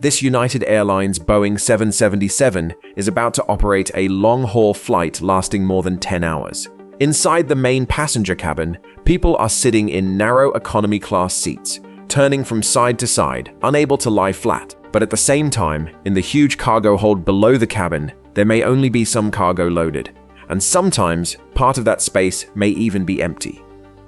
This United Airlines Boeing 777 is about to operate a long-haul flight lasting more than 10 hours. Inside the main passenger cabin, people are sitting in narrow economy class seats, turning from side to side, unable to lie flat. But at the same time, in the huge cargo hold below the cabin, there may only be some cargo loaded, and sometimes part of that space may even be empty.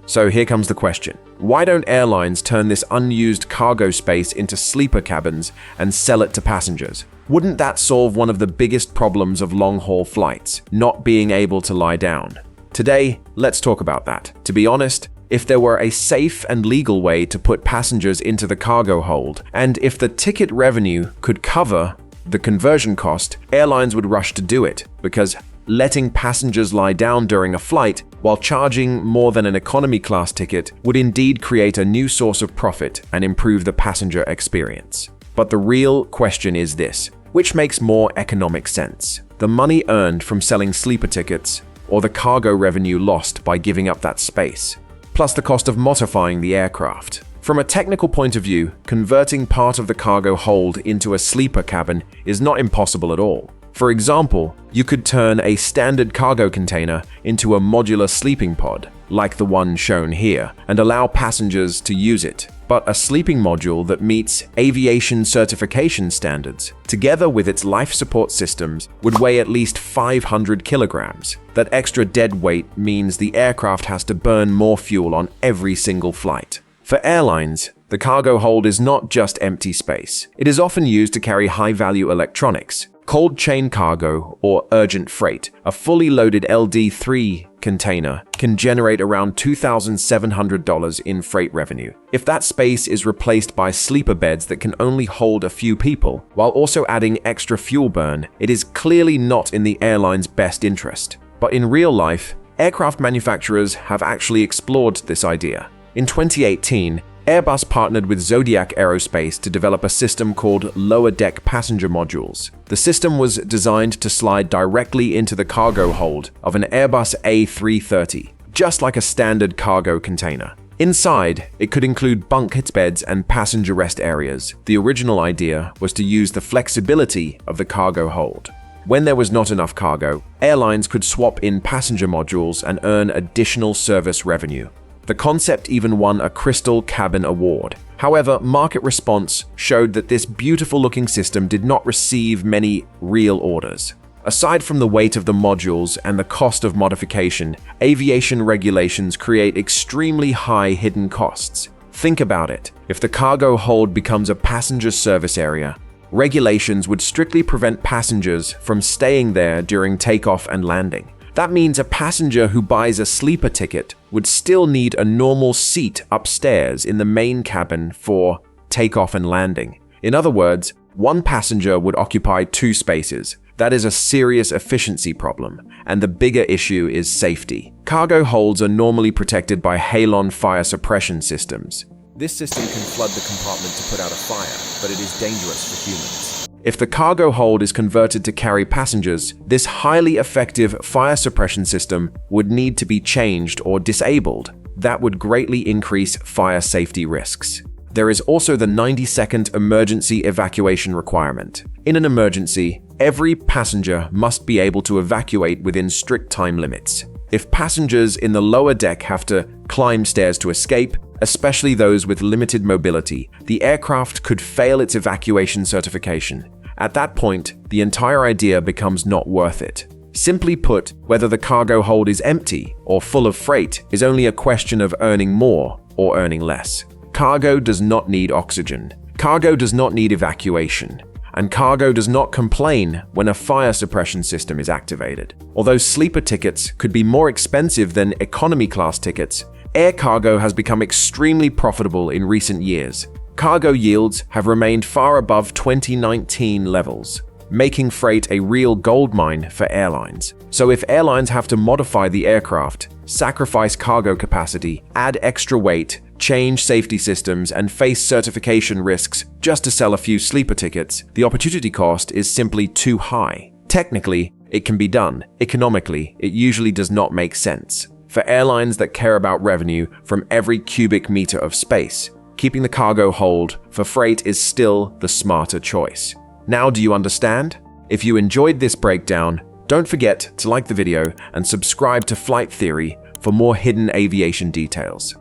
So here comes the question. Why don't airlines turn this unused cargo space into sleeper cabins and sell it to passengers? Wouldn't that solve one of the biggest problems of long-haul flights, not being able to lie down? Today, let's talk about that. To be honest, if there were a safe and legal way to put passengers into the cargo hold, and if the ticket revenue could cover the conversion cost, airlines would rush to do it, because letting passengers lie down during a flight while charging more than an economy class ticket would indeed create a new source of profit and improve the passenger experience. But the real question is this: which makes more economic sense? The money earned from selling sleeper tickets, or the cargo revenue lost by giving up that space, plus the cost of modifying the aircraft? From a technical point of view, converting part of the cargo hold into a sleeper cabin is not impossible at all. For example, you could turn a standard cargo container into a modular sleeping pod, like the one shown here, and allow passengers to use it. But a sleeping module that meets aviation certification standards, together with its life support systems, would weigh at least 500 kilograms. That extra dead weight means the aircraft has to burn more fuel on every single flight. For airlines, the cargo hold is not just empty space. It is often used to carry high-value electronics, cold chain cargo, or urgent freight. A fully loaded LD3 container can generate around $2,700 in freight revenue. If that space is replaced by sleeper beds that can only hold a few people, while also adding extra fuel burn, it is clearly not in the airline's best interest. But in real life, aircraft manufacturers have actually explored this idea. In 2018, Airbus partnered with Zodiac Aerospace to develop a system called lower deck passenger modules. The system was designed to slide directly into the cargo hold of an Airbus A330, just like a standard cargo container. Inside, it could include bunk beds and passenger rest areas. The original idea was to use the flexibility of the cargo hold. When there was not enough cargo, airlines could swap in passenger modules and earn additional service revenue. The concept even won a Crystal Cabin Award. However, market response showed that this beautiful-looking system did not receive many real orders. Aside from the weight of the modules and the cost of modification, aviation regulations create extremely high hidden costs. Think about it. If the cargo hold becomes a passenger service area, regulations would strictly prevent passengers from staying there during takeoff and landing. That means a passenger who buys a sleeper ticket would still need a normal seat upstairs in the main cabin for takeoff and landing. In other words, one passenger would occupy two spaces. That is a serious efficiency problem, and the bigger issue is safety. Cargo holds are normally protected by halon fire suppression systems. This system can flood the compartment to put out a fire, but it is dangerous for humans. If the cargo hold is converted to carry passengers, this highly effective fire suppression system would need to be changed or disabled. That would greatly increase fire safety risks. There is also the 90-second emergency evacuation requirement. In an emergency, every passenger must be able to evacuate within strict time limits. If passengers in the lower deck have to climb stairs to escape, especially those with limited mobility, the aircraft could fail its evacuation certification. At that point, the entire idea becomes not worth it. Simply put, whether the cargo hold is empty or full of freight is only a question of earning more or earning less. Cargo does not need oxygen. Cargo does not need evacuation. And cargo does not complain when a fire suppression system is activated. Although sleeper tickets could be more expensive than economy class tickets, air cargo has become extremely profitable in recent years. Cargo yields have remained far above 2019 levels, making freight a real goldmine for airlines. So if airlines have to modify the aircraft, sacrifice cargo capacity, add extra weight, change safety systems, and face certification risks just to sell a few sleeper tickets, the opportunity cost is simply too high. Technically, it can be done. Economically, it usually does not make sense. For airlines that care about revenue from every cubic meter of space, keeping the cargo hold for freight is still the smarter choice. Now, do you understand? If you enjoyed this breakdown, don't forget to like the video and subscribe to Flight Theory for more hidden aviation details.